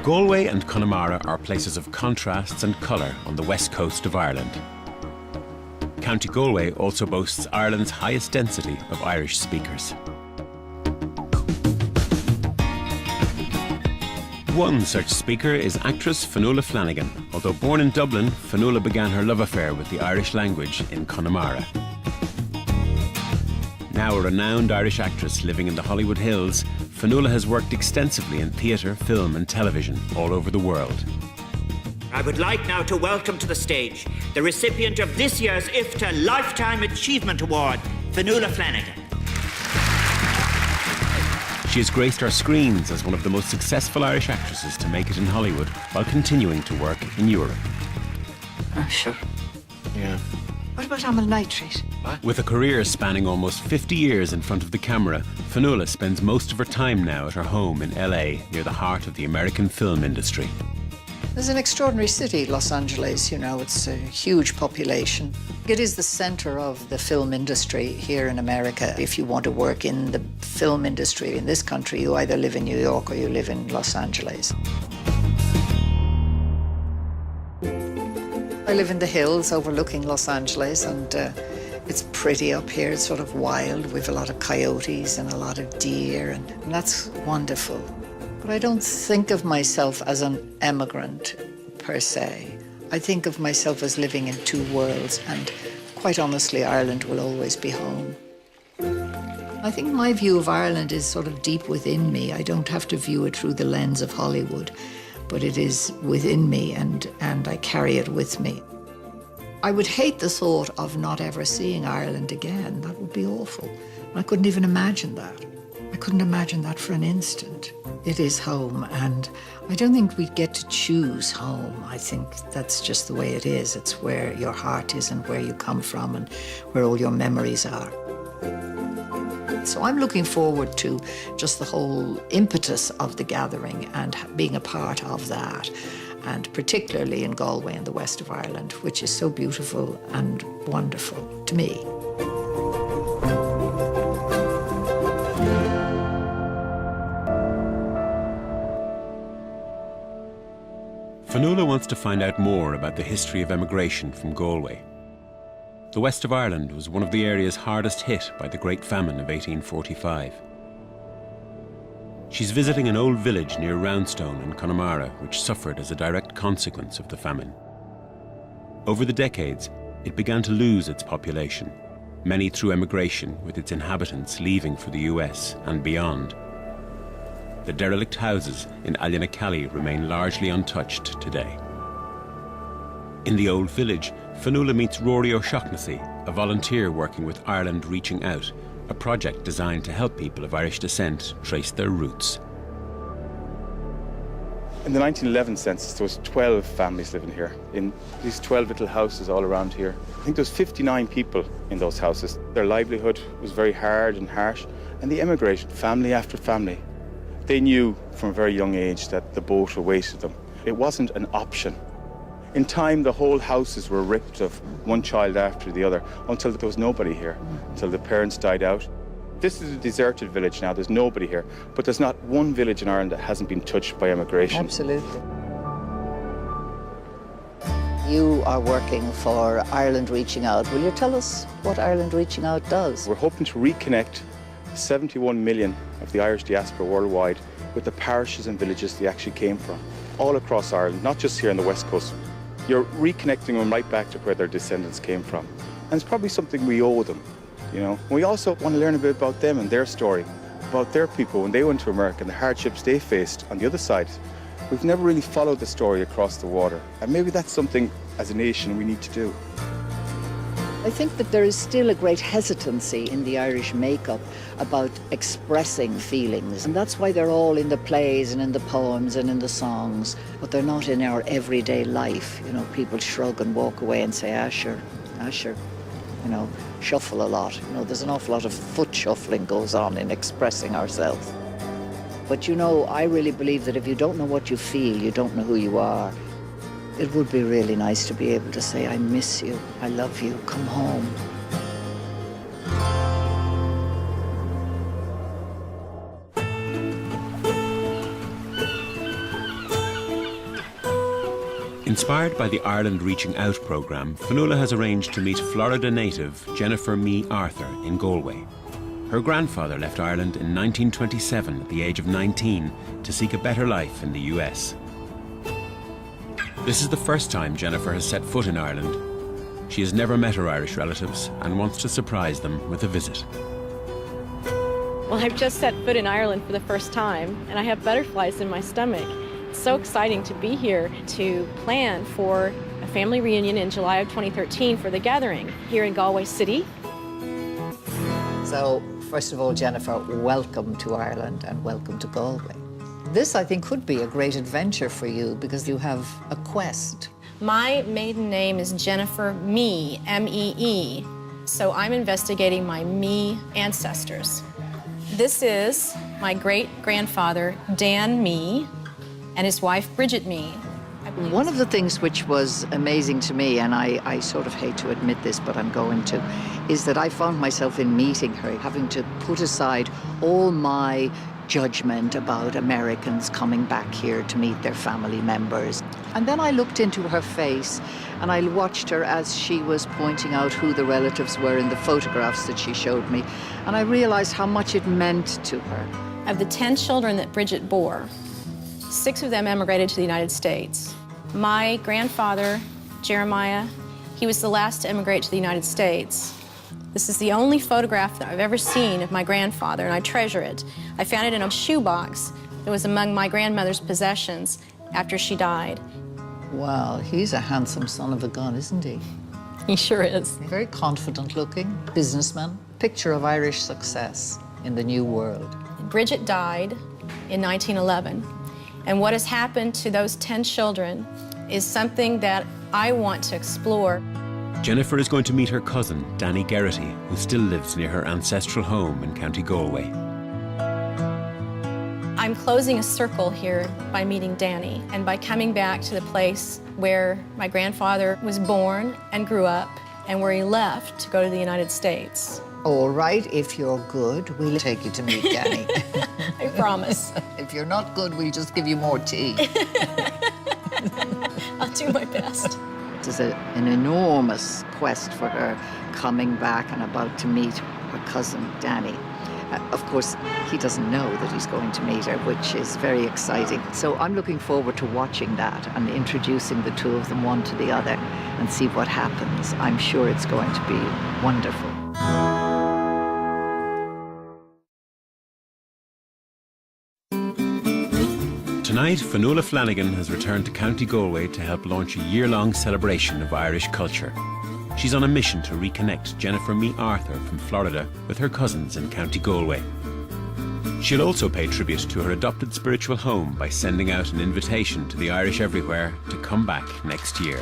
Galway and Connemara are places of contrasts and colour on the west coast of Ireland. County Galway also boasts Ireland's highest density of Irish speakers. One such speaker is actress Fionnuala Flanagan. Although born in Dublin, Fionnuala began her love affair with the Irish language in Connemara. Now a renowned Irish actress living in the Hollywood Hills, Fionnuala has worked extensively in theatre, film and television all over the world. I would like now to welcome to the stage the recipient of this year's IFTA Lifetime Achievement Award, Fionnuala Flanagan. She has graced our screens as one of the most successful Irish actresses to make it in Hollywood while continuing to work in Europe. Sure. Yeah. What about amyl nitrate? What? With a career spanning almost 50 years in front of the camera, Fionnuala spends most of her time now at her home in LA, near the heart of the American film industry. It's an extraordinary city, Los Angeles, you know, it's a huge population. It is the center of the film industry here in America. If you want to work in the film industry in this country, you either live in New York or you live in Los Angeles. I live in the hills overlooking Los Angeles, and it's pretty up here. It's sort of wild. We have a lot of coyotes and a lot of deer, and that's wonderful. But I don't think of myself as an emigrant, per se. I think of myself as living in two worlds, and quite honestly, Ireland will always be home. I think my view of Ireland is sort of deep within me. I don't have to view it through the lens of Hollywood, but it is within me, and I carry it with me. I would hate the thought of not ever seeing Ireland again. That would be awful. I couldn't even imagine that. I couldn't imagine that for an instant. It is home, and I don't think we get to choose home. I think that's just the way it is. It's where your heart is and where you come from and where all your memories are. So I'm looking forward to just the whole impetus of the gathering and being a part of that, and particularly in Galway and the west of Ireland, which is so beautiful and wonderful to me. Fionnuala wants to find out more about the history of emigration from Galway. The west of Ireland was one of the areas hardest hit by the Great Famine of 1845. She's visiting an old village near Roundstone in Connemara, which suffered as a direct consequence of the famine. Over the decades, it began to lose its population, many through emigration, with its inhabitants leaving for the US and beyond. The derelict houses in Allanacally remain largely untouched today. In the old village, Fionnuala meets Rory O'Shaughnessy, a volunteer working with Ireland Reaching Out, a project designed to help people of Irish descent trace their roots. In the 1911 census, there was 12 families living here, in these 12 little houses all around here. I think there was 59 people in those houses. Their livelihood was very hard and harsh, and they emigrated, family after family. They knew from a very young age that the boat awaited them. It wasn't an option. In time, the whole houses were ripped of one child after the other until there was nobody here, until the parents died out. This is a deserted village now, there's nobody here, but there's not one village in Ireland that hasn't been touched by emigration. Absolutely. You are working for Ireland Reaching Out. Will you tell us what Ireland Reaching Out does? We're hoping to reconnect 71 million of the Irish diaspora worldwide with the parishes and villages they actually came from, all across Ireland, not just here on the west coast. You're reconnecting them right back to where their descendants came from. And it's probably something we owe them, you know. We also want to learn a bit about them and their story, about their people when they went to America and the hardships they faced on the other side. We've never really followed the story across the water, and maybe that's something as a nation we need to do. I think that there is still a great hesitancy in the Irish makeup about expressing feelings, and that's why they're all in the plays and in the poems and in the songs, but they're not in our everyday life. You know, people shrug and walk away and say, sure, you know, shuffle a lot. You know, there's an awful lot of foot shuffling goes on in expressing ourselves. But you know, I really believe that if you don't know what you feel, you don't know who you are. It would be really nice to be able to say, I miss you, I love you, come home. Inspired by the Ireland Reaching Out programme, Fionnuala has arranged to meet Florida native Jennifer Mearthur in Galway. Her grandfather left Ireland in 1927 at the age of 19 to seek a better life in the US. This is the first time Jennifer has set foot in Ireland. She has never met her Irish relatives and wants to surprise them with a visit. Well, I've just set foot in Ireland for the first time, and I have butterflies in my stomach. It's so exciting to be here to plan for a family reunion in July of 2013 for the gathering here in Galway City. So, first of all, Jennifer, welcome to Ireland and welcome to Galway. This, I think, could be a great adventure for you because you have a quest. My maiden name is Jennifer Mee, M-E-E, so I'm investigating my Mee ancestors. This is my great-grandfather, Dan Mee, and his wife, Bridget Mee. One of the things which was amazing to me, and I sort of hate to admit this, but I'm going to, is that I found myself in meeting her, having to put aside all my judgment about Americans coming back here to meet their family members. And then I looked into her face and I watched her as she was pointing out who the relatives were in the photographs that she showed me. And I realized how much it meant to her. Of the 10 children that Bridget bore, 6 of them emigrated to the United States. My grandfather, Jeremiah, he was the last to emigrate to the United States. This is the only photograph that I've ever seen of my grandfather, and I treasure it. I found it in a shoebox that was among my grandmother's possessions after she died. Wow, he's a handsome son of a gun, isn't he? He sure is. Very confident looking, businessman, picture of Irish success in the new world. Bridget died in 1911, and what has happened to those 10 children is something that I want to explore. Jennifer is going to meet her cousin, Danny Garrity, who still lives near her ancestral home in County Galway. I'm closing a circle here by meeting Danny and by coming back to the place where my grandfather was born and grew up and where he left to go to the United States. All right, if you're good, we'll take you to meet Danny. I promise. If you're not good, we'll just give you more tea. I'll do my best. There's an enormous quest for her coming back and about to meet her cousin, Danny. Of course, he doesn't know that he's going to meet her, which is very exciting. So I'm looking forward to watching that and introducing the two of them one to the other and see what happens. I'm sure it's going to be wonderful. Tonight, Fionnuala Flanagan has returned to County Galway to help launch a year-long celebration of Irish culture. She's on a mission to reconnect Jennifer Mearthur from Florida with her cousins in County Galway. She'll also pay tribute to her adopted spiritual home by sending out an invitation to the Irish everywhere to come back next year.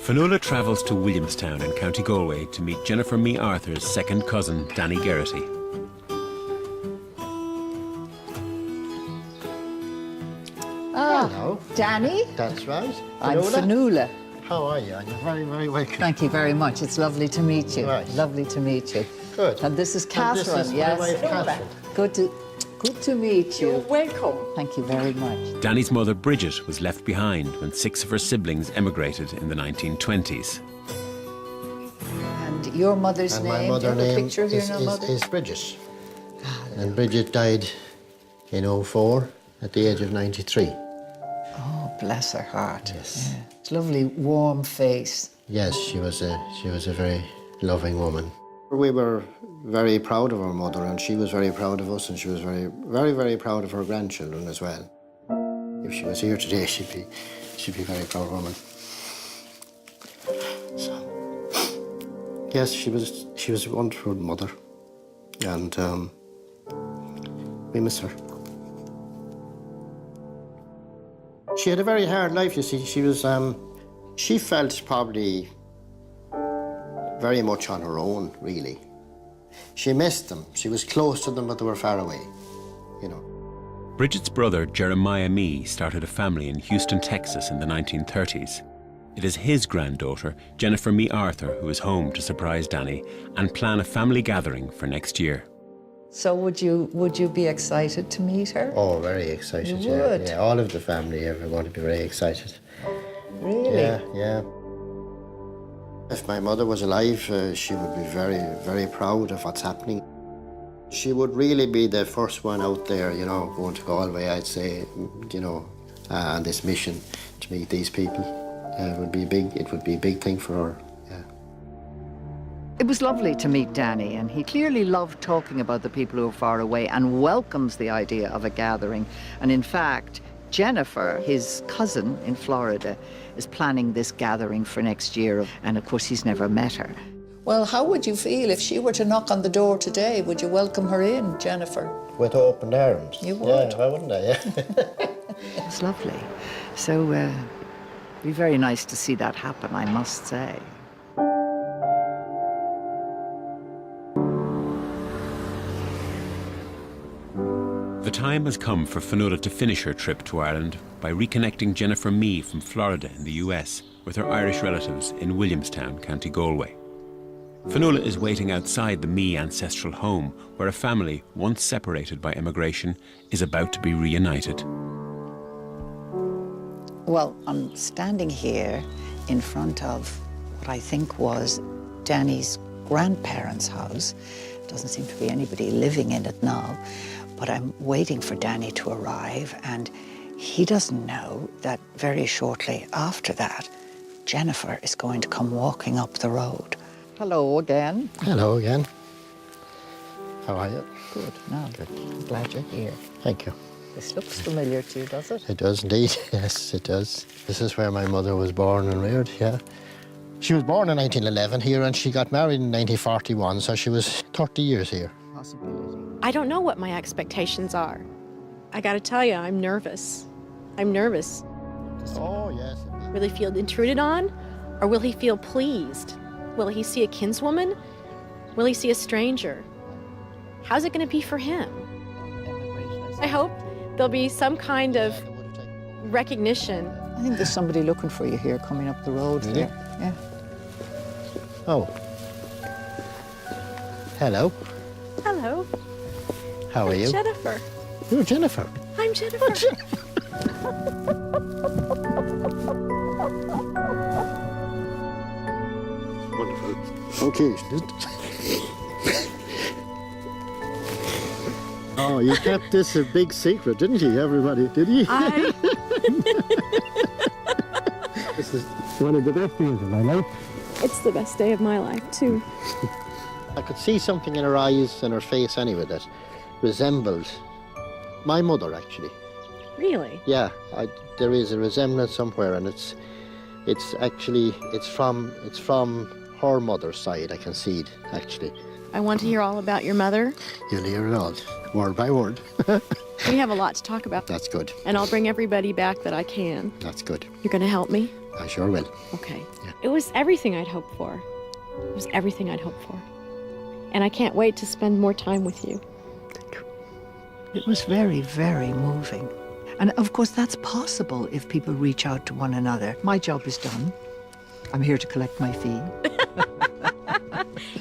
Fionnuala travels to Williamstown in County Galway to meet Jennifer Mearthur's second cousin, Danny Garrity. Hello. Danny? That's right. I'm Fionnuala. How are you? You're very, very welcome. Thank you very much. It's lovely to meet you. Right. Lovely to meet you. Good. And this is Catherine, this is yes? my wife, Catherine. Good to meet you. You're welcome. Thank you very much. Danny's mother, Bridget, was left behind when 6 of her siblings emigrated in the 1920s. And your mother's And name? my Do you mother have a name picture of your mother? is Bridget. And Bridget died in 2004 at the age of 93. Oh, bless her heart. Yes. Yeah. It's a lovely, warm face. Yes, she was a very loving woman. We were very proud of our mother, and she was very proud of us, and she was very, very, very proud of her grandchildren as well. If she was here today, she'd be a very proud woman. So, yes, she was a wonderful mother, and we miss her. She had a very hard life, you see. She felt probably very much on her own, really. She missed them. She was close to them, but they were far away, you know. Bridget's brother, Jeremiah Mee, started a family in Houston, Texas in the 1930s. It is his granddaughter, Jennifer Mearthur, who is home to surprise Danny and plan a family gathering for next year. So would you be excited to meet her? Oh, very excited, You yeah. would? Yeah, all of the family are going to be very excited. Really? Yeah, yeah. If my mother was alive, she would be very, very proud of what's happening. She would really be the first one out there, you know, going to Galway, I'd say, you know, on this mission to meet these people. It would be a big thing for her, yeah. It was lovely to meet Danny, and he clearly loved talking about the people who are far away and welcomes the idea of a gathering. And in fact, Jennifer, his cousin in Florida, is planning this gathering for next year, and of course he's never met her. Well, how would you feel if she were to knock on the door today? Would you welcome her in, Jennifer? With open arms. You would. Yeah, why wouldn't I, yeah. It's lovely. So it'd be very nice to see that happen, I must say. The time has come for Fionnuala to finish her trip to Ireland by reconnecting Jennifer Mee from Florida in the US with her Irish relatives in Williamstown, County Galway. Fionnuala is waiting outside the Mee ancestral home, where a family, once separated by emigration, is about to be reunited. Well, I'm standing here in front of what I think was Danny's grandparents' house. Doesn't seem to be anybody living in it now, but I'm waiting for Danny to arrive, and he doesn't know that very shortly after that, Jennifer is going to come walking up the road. Hello again. Hello again. How are you? Good. No, Good. I'm glad you're here. Thank you. This looks familiar to you, does it? It does indeed, yes, it does. This is where my mother was born and reared, yeah. She was born in 1911 here, and she got married in 1941, so she was 30 years here. Possibility. I don't know what my expectations are. I gotta tell you, I'm nervous. I'm nervous. Oh, yes. Will he feel intruded on, or will he feel pleased? Will he see a kinswoman? Will he see a stranger? How's it gonna be for him? I hope there'll be some kind of recognition. I think there's somebody looking for you here coming up the road Really? there. Yeah. Oh. Hello. Hello. How are you? Jennifer. You're Jennifer. I'm Jennifer. Wonderful. Okay, isn't it? Oh, you kept this a big secret, didn't you, everybody? Did you? This is one of the best days of my life. It's the best day of my life, too. I could see something in her eyes and her face anyway that resembled my mother, actually. Really? Yeah, there is a resemblance somewhere, and it's from her mother's side. I can see it, actually. I want to hear all about your mother. You'll hear it all, word by word. We have a lot to talk about. That's good. And I'll bring everybody back that I can. That's good. You're going to help me? I sure will. Okay. Yeah. It was everything I'd hoped for. It was everything I'd hoped for. And I can't wait to spend more time with you. Thank you. It was very, very moving. And of course, that's possible if people reach out to one another. My job is done. I'm here to collect my fee.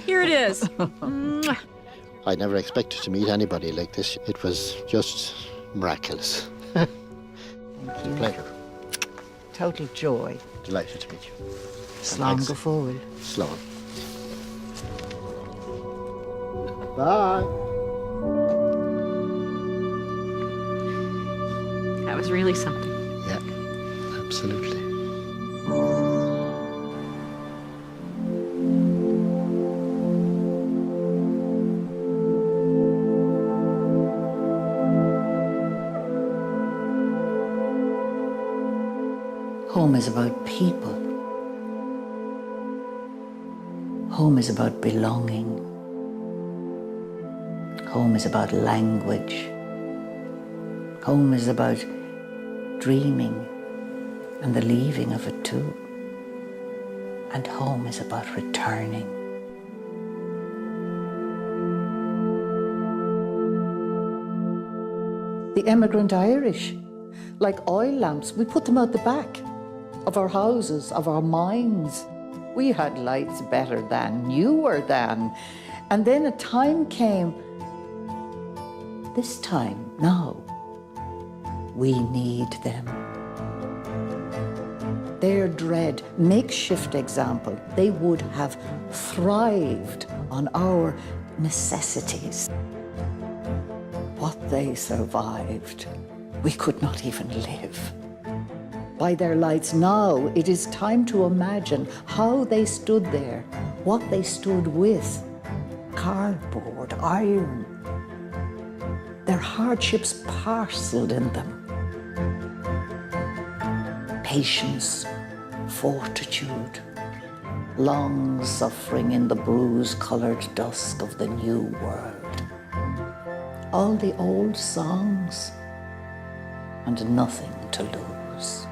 Here it is. Mwah. I never expected to meet anybody like this. It was just miraculous. Thank you. Pleasure. Total joy. Delighted to meet you. Slán Thanks. go forward. Slán. Bye. That was really something. Yeah, absolutely. Home is about people. Home is about belonging. Home is about language. Home is about dreaming and the leaving of it too. And home is about returning. The emigrant Irish, like oil lamps, we put them out the back of our houses, of our minds. We had lights better than, newer than. And then a time came this time, now, we need them. Their dread, makeshift example, they would have thrived on our necessities. What they survived, we could not even live. By their lights now, it is time to imagine how they stood there, what they stood with. Cardboard, iron, their hardships parcelled in them. Patience, fortitude, long suffering in the bruise-coloured dusk of the new world. All the old songs and nothing to lose.